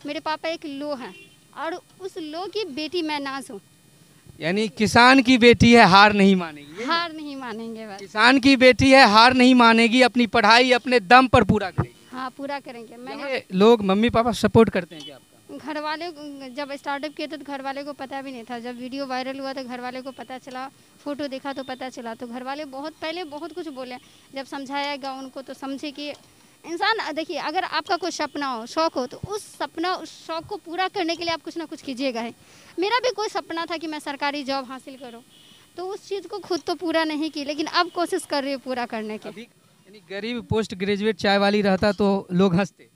मेरे पापा एक लो हैं और उस लो की बेटी मैं नाज हूँ। यानी किसान की बेटी है, हार नहीं मानेगी। हार नहीं मानेंगे बस। किसान की बेटी है, हार नहीं मानेगी, अपनी पढ़ाई अपने दम पर पूरा करेगी। हाँ, पूरा करेंगे। मैंने ये लोग मम्मी पापा सपोर्ट करते हैं क्या आपका? घर वाले जब स्टार्टअप किए थे तो घर वाले को पता भी नहीं था। जब वीडियो वायरल हुआ तो घर वाले को पता चला, फ़ोटो देखा तो पता चला। तो घर वाले बहुत कुछ बोले। जब समझाया गया उनको तो समझे कि इंसान देखिए, अगर आपका कोई सपना हो, शौक़ हो, तो उस शौक़ को पूरा करने के लिए आप कुछ ना कुछ कीजिएगा ही। मेरा भी कोई सपना था कि मैं सरकारी जॉब हासिल करूँ, तो उस चीज़ को खुद तो पूरा नहीं की, लेकिन अब कोशिश कर रही हूँ पूरा करने की। यानी गरीब पोस्ट ग्रेजुएट चाय वाली रहता तो लोग हंसते।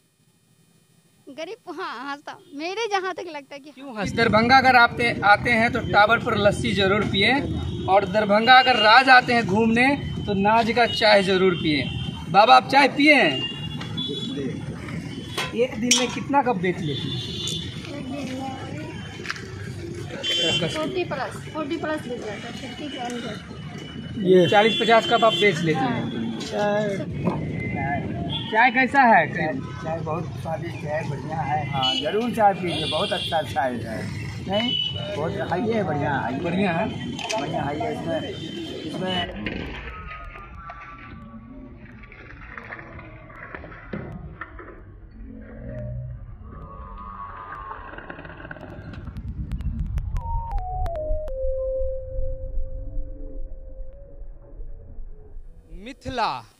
गरीब, हाँ, हंसता। मेरे जहाँ तक लगता है कि क्यों हंसते? दरभंगा अगर आते हैं तो टावर पर लस्सी जरूर पिए, और दरभंगा अगर राज आते हैं घूमने तो नाज का चाय जरूर पिए। बाबा, आप चाय पिए हैं? एक दिन में कितना कप बेच लेते हैं? 40 प्लस बेच जाता है, 50 के अंदर। ये 40-50 कप आप बेच लेते हैं। चाय कैसा है? चाय बहुत स्वादिष्ट है, बढ़िया है। हाँ, जरूर चाय पीजिए, बहुत अच्छा चाय है। नहीं, बहुत हाई है, बढ़िया है। बढ़िया है, बढ़िया हाई है। इसमें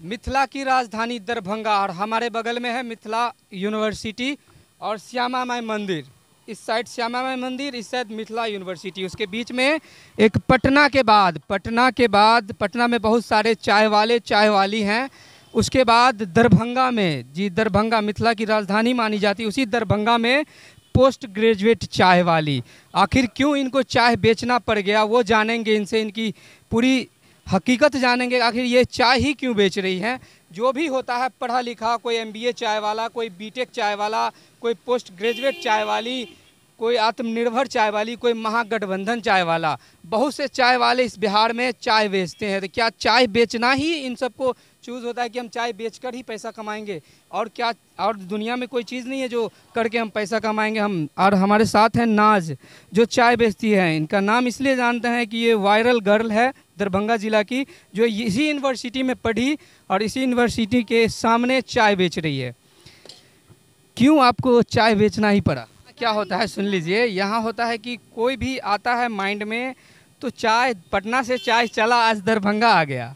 मिथिला की राजधानी दरभंगा, और हमारे बगल में है मिथिला यूनिवर्सिटी और श्यामा माई मंदिर। इस साइड श्यामा माई मंदिर, इस साइड मिथिला यूनिवर्सिटी। उसके बीच में एक पटना में बहुत सारे चाय वाले चाय वाली हैं। उसके बाद दरभंगा में, जी दरभंगा मिथिला की राजधानी मानी जाती है, उसी दरभंगा में पोस्ट ग्रेजुएट चाय वाली। आखिर क्यों इनको चाय बेचना पड़ गया वो जानेंगे इनसे, इनकी पूरी हकीकत जानेंगे। आखिर ये चाय ही क्यों बेच रही है? जो भी होता है पढ़ा लिखा, कोई MBA चाय वाला, कोई बीटेक चाय वाला, कोई पोस्ट ग्रेजुएट चाय वाली, कोई आत्मनिर्भर चाय वाली, कोई महागठबंधन चाय वाला, बहुत से चाय वाले इस बिहार में चाय बेचते हैं। तो क्या चाय बेचना ही इन सबको चूज़ होता है कि हम चाय बेचकर ही पैसा कमाएंगे? और क्या और दुनिया में कोई चीज़ नहीं है जो करके हम पैसा कमाएंगे? हम और हमारे साथ हैं नाज, जो चाय बेचती है। इनका नाम इसलिए जानते हैं कि ये वायरल गर्ल है दरभंगा ज़िला की, जो इसी यूनिवर्सिटी में पढ़ी और इसी यूनिवर्सिटी के सामने चाय बेच रही है। क्यों आपको चाय बेचना ही पड़ा? क्या होता है सुन लीजिए। यहाँ होता है कि कोई भी आता है माइंड में तो चाय, पटना से चाय चला, आज दरभंगा आ गया।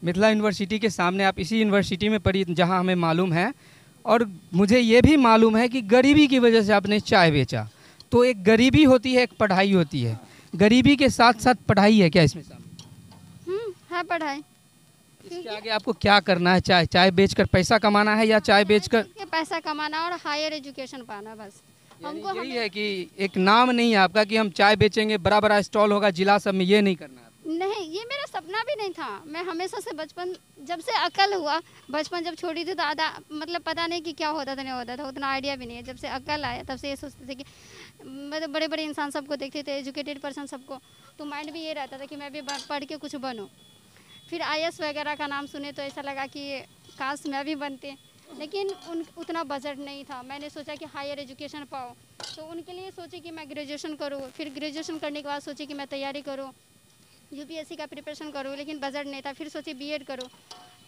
मिथिला यूनिवर्सिटी के सामने, आप इसी यूनिवर्सिटी में पढ़ी जहाँ हमें मालूम है, और मुझे ये भी मालूम है कि गरीबी की वजह से आपने चाय बेचा। तो एक गरीबी होती है, एक पढ़ाई होती है। गरीबी के साथ साथ पढ़ाई है क्या इसमें? है पढ़ाई। इसके आगे आपको क्या करना है? चाय बेचकर पैसा कमाना है, या चाय बेचकर पैसा कमाना और हायर एजुकेशन पाना, बस हमको। यही है कि एक नाम नहीं है आपका कि हम चाय बेचेंगे, बड़ा बड़ा स्टॉल होगा जिला सब में, ये नहीं करना है? नहीं, ये मेरा सपना भी नहीं था। मैं हमेशा से बचपन, जब से अकल हुआ, बचपन जब छोड़ी थी तो आधा मतलब पता नहीं कि क्या होता था नहीं होता था, उतना आइडिया भी नहीं है। जब से अकल आया तब से ये सोचते थे कि मतलब बड़े बड़े इंसान सबको देखते थे, एजुकेटेड पर्सन सबको, तो माइंड में ये रहता था कि मैं भी पढ़ के कुछ बनूँ। फिर IAS वगैरह का नाम सुने तो ऐसा लगा कि काश मैं भी बनते, लेकिन उतना बजट नहीं था। मैंने सोचा कि हायर एजुकेशन पाओ, तो उनके लिए सोचे कि मैं ग्रेजुएशन करूँ। फिर ग्रेजुएशन करने के बाद सोचे कि मैं तैयारी करूँ, UPSC का प्रिपरेशन करूँ, लेकिन बजट नहीं था। फिर सोचे BEd करूँ,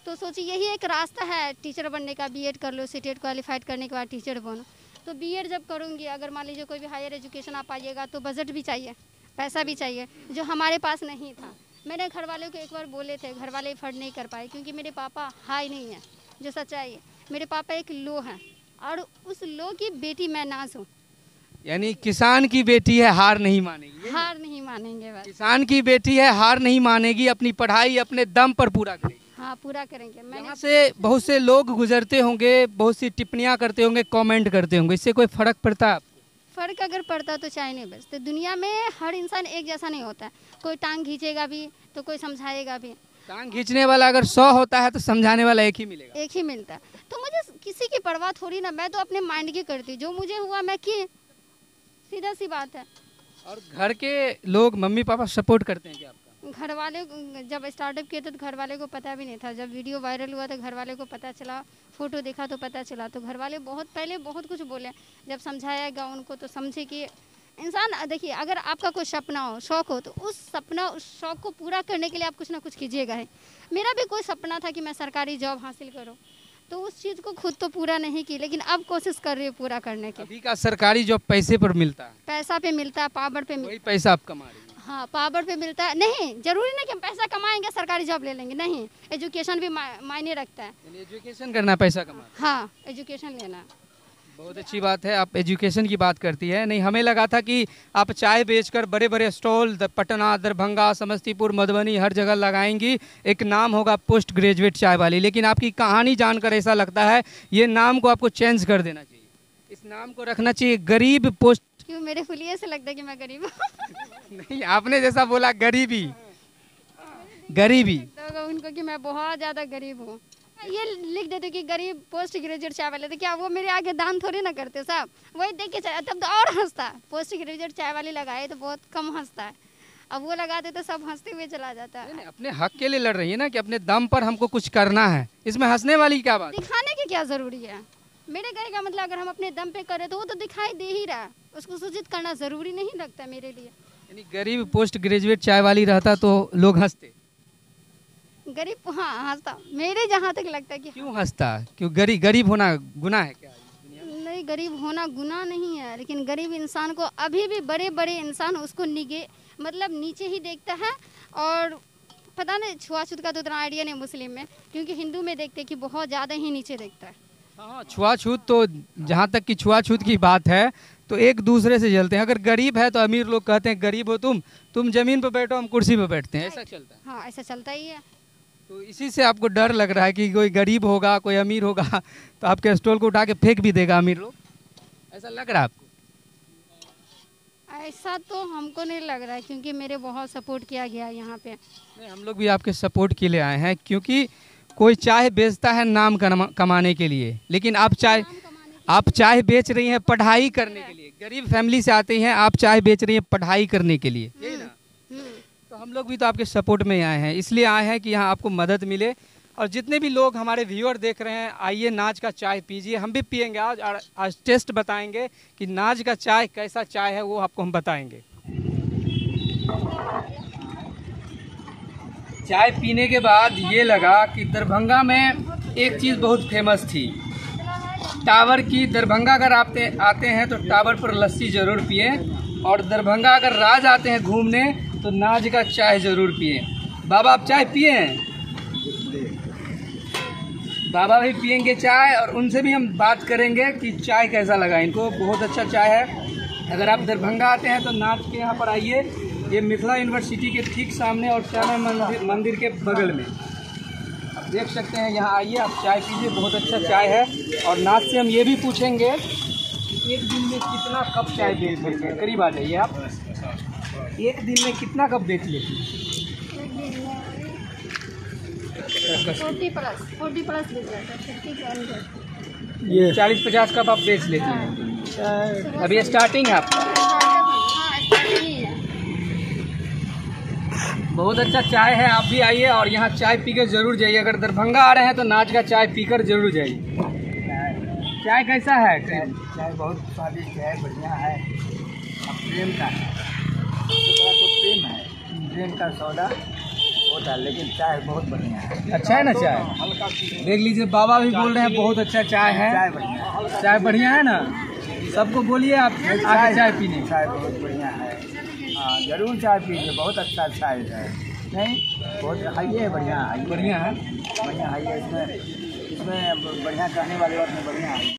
तो सोची यही एक रास्ता है टीचर बनने का। BEd कर लो, CTET क्वालिफाइड करने के बाद टीचर बनो। तो BEd जब करूँगी, अगर मान लीजिए कोई भी हायर एजुकेशन आप पाइएगा तो बजट भी चाहिए, पैसा भी चाहिए, जो हमारे पास नहीं था। मैंने घर वालों को एक बार बोले थे, घर वाले अफोर्ड नहीं कर पाए, क्योंकि मेरे पापा हाई नहीं है, जो सच्चाई है। मेरे पापा एक लो हैं और उस लो की बेटी मैं नाज हूँ। यानी किसान की बेटी है, हार नहीं मानेगी। हार नहीं मानेंगे बस। किसान की बेटी है, हार नहीं मानेगी, अपनी पढ़ाई अपने दम पर पूरा करेगी। हाँ, पूरा करेंगे। यहाँ से बहुत से लोग गुजरते होंगे, बहुत सी टिप्पणियाँ करते होंगे, कमेंट करते होंगे, इससे कोई फर्क पड़ता है? फ़र्क अगर पड़ता तो चाय नहीं बेचते। दुनिया में हर इंसान एक जैसा नहीं होता है, कोई टांग खींचेगा भी तो कोई समझाएगा भी। टांग खींचने वाला अगर 100 होता है तो समझाने वाला एक ही मिलेगा, एक ही मिलता है। तो मुझे किसी की परवाह थोड़ी ना, मैं तो अपने माइंड की करती, जो मुझे हुआ मैं की, सीधा सी बात है। और घर के लोग मम्मी पापा सपोर्ट करते हैं क्या आपका? घर वाले जब स्टार्टअप किए थे तो घर वाले को पता भी नहीं था। जब वीडियो वायरल हुआ तो घर वाले को पता चला, फ़ोटो देखा तो पता चला। तो घर वाले पहले बहुत कुछ बोले। जब समझाया गया उनको तो समझे कि इंसान देखिए, अगर आपका कोई सपना हो, शौक़ हो, तो उस शौक़ को पूरा करने के लिए आप कुछ ना कुछ कीजिएगा है। मेरा भी कोई सपना था कि मैं सरकारी जॉब हासिल करूँ, तो उस चीज़ को खुद तो पूरा नहीं की, लेकिन अब कोशिश कर रही हूँ पूरा करने की। अभी का सरकारी जॉब पैसे पर मिलता है, पैसा पे मिलता है, पावर पे वही पैसा आप कमा रही हैं। हाँ, पावर पे मिलता है। नहीं, जरूरी नहीं कि हम पैसा कमाएंगे सरकारी जॉब ले लेंगे, नहीं, एजुकेशन भी मायने रखता है। एजुकेशन करना, पैसा कमाना। हाँ, एजुकेशन लेना। बहुत अच्छी बात है, आप एजुकेशन की बात करती है। नहीं, हमें लगा था कि आप चाय बेचकर बड़े बड़े स्टॉल पटना, दरभंगा, समस्तीपुर, मधुबनी हर जगह लगाएंगी, एक नाम होगा पोस्ट ग्रेजुएट चाय वाली। लेकिन आपकी कहानी जानकर ऐसा लगता है ये नाम को आपको चेंज कर देना चाहिए, इस नाम को रखना चाहिए गरीब पोस्ट। क्यों, मेरे हुलिये से लगता है कि मैं गरीब हूँ। नहीं, आपने जैसा बोला गरीबी उनको कि मैं बहुत ज़्यादा गरीब हूँ। ये लिख देते कि गरीब पोस्ट ग्रेजुएट चाय वाले, तो क्या वो मेरे आगे दान थोड़ी ना करते साहब? वही देख के तब तो और हंसता। पोस्ट ग्रेजुएट चाय वाली लगाए तो बहुत कम हंसता है, अब वो लगाते तो सब हंसते हुए चला जाता है। नहीं, अपने हक के लिए लड़ रही है ना कि अपने दम पर हमको कुछ करना है, इसमें हंसने वाली क्या बात? दिखाने की क्या ज़रूरी है? मेरे कहने का मतलब अगर हम अपने दम पे करें तो वो तो दिखाई दे ही रहा है, उसको सूचित करना ज़रूरी नहीं लगता मेरे लिए। यानी गरीब पोस्ट ग्रेजुएट चाय वाली रहता तो लोग हंसते? गरीब, हाँ, हंसता। मेरे जहाँ तक लगता है कि क्यों हंसता? क्यों? गरीब होना गुनाह है क्या? नहीं, गरीब होना गुनाह नहीं है, लेकिन गरीब इंसान को अभी भी बड़े बड़े इंसान उसको मतलब नीचे ही देखता है। और पता नहीं, छुआछूत का तो उतना आइडिया नहीं मुस्लिम में, क्योंकि हिंदू में देखते कि बहुत ज़्यादा ही नीचे देखता है। हाँ, छुआछूत तो जहाँ तक कि छुआछूत की बात है तो एक दूसरे से जलते हैं। अगर गरीब है तो अमीर लोग कहते हैं गरीब हो तुम ज़मीन पर बैठो, हम कुर्सी पर बैठते हैं, ऐसा चलता है। हाँ, ऐसा चलता ही है। तो इसी से आपको डर लग रहा है कि कोई गरीब होगा, कोई अमीर होगा तो आपके स्टॉल को उठा के फेंक भी देगा अमीर लोग, ऐसा लग रहा है आपको? ऐसा तो हमको नहीं लग रहा है, क्योंकि मेरे बहुत सपोर्ट किया गया है यहाँ पे। नहीं, हम लोग भी आपके सपोर्ट के लिए आए हैं, क्योंकि कोई चाय बेचता है नाम कमाने के लिए, लेकिन आप चाय बेच रही हैं पढ़ाई करने के लिए। गरीब फैमिली से आते हैं, आप चाय बेच रही हैं पढ़ाई करने के लिए, यही ना? तो हम लोग भी तो आपके सपोर्ट में आए हैं, इसलिए आए हैं कि यहाँ आपको मदद मिले। और जितने भी लोग हमारे व्यूअर देख रहे हैं, आइए नाज का चाय पीजिए, हम भी पियेंगे आज टेस्ट बताएंगे कि नाज का चाय कैसा चाय है, वो आपको हम बताएंगे। चाय पीने के बाद ये लगा कि दरभंगा में एक चीज़ बहुत फेमस थी, टावर की। दरभंगा अगर आप आते हैं तो टावर पर लस्सी ज़रूर पिए, और दरभंगा अगर राज आते हैं घूमने तो नाज का चाय ज़रूर पिए। बाबा, आप चाय पिए हैं? बाबा भी पियेंगे चाय, और उनसे भी हम बात करेंगे कि चाय कैसा लगा इनको। बहुत अच्छा चाय है। अगर आप दरभंगा आते हैं तो नाज के यहाँ पर आइए, ये मिथिला यूनिवर्सिटी के ठीक सामने और श्यामा मंदिर के बगल में आप देख सकते हैं। यहाँ आइए, आप चाय पीजिए, बहुत अच्छा चाय है। और नाज से हम ये भी पूछेंगे कि एक दिन में कितना कप चाय बेच लेते हैं। करीब आ जाइए आप। एक दिन में कितना कप बेच लेते हैं? 40 प्लस ये 40-50 कप आप बेच लेते हैं। अभी स्टार्टिंग है आपका? बहुत अच्छा चाय है, आप भी आइए और यहाँ चाय पीकर जरूर जाइए। अगर दरभंगा आ रहे हैं तो नाज का चाय पीकर जरूर जाइए। चाय कैसा है? चाय बहुत स्वादिष्ट है, बढ़िया है। अब प्रेम का है, तो प्रेम है, प्रेम का सौदा होता है, लेकिन चाय बहुत बढ़िया है। अच्छा है ना चाय? देख लीजिए, बाबा भी बोल रहे हैं बहुत अच्छा चाय है। चाय बढ़िया है, चाय बढ़िया है ना? सबको बोलिए आप आके चाय पीने। चाय बहुत बढ़िया है, हाँ जरूर चाय पीजिए, बहुत अच्छा चाय है। नहीं, बहुत हाई है, बढ़िया है, बढ़िया है, बढ़िया हाई है। इसमें बढ़िया कहने वाले बात में बढ़िया है।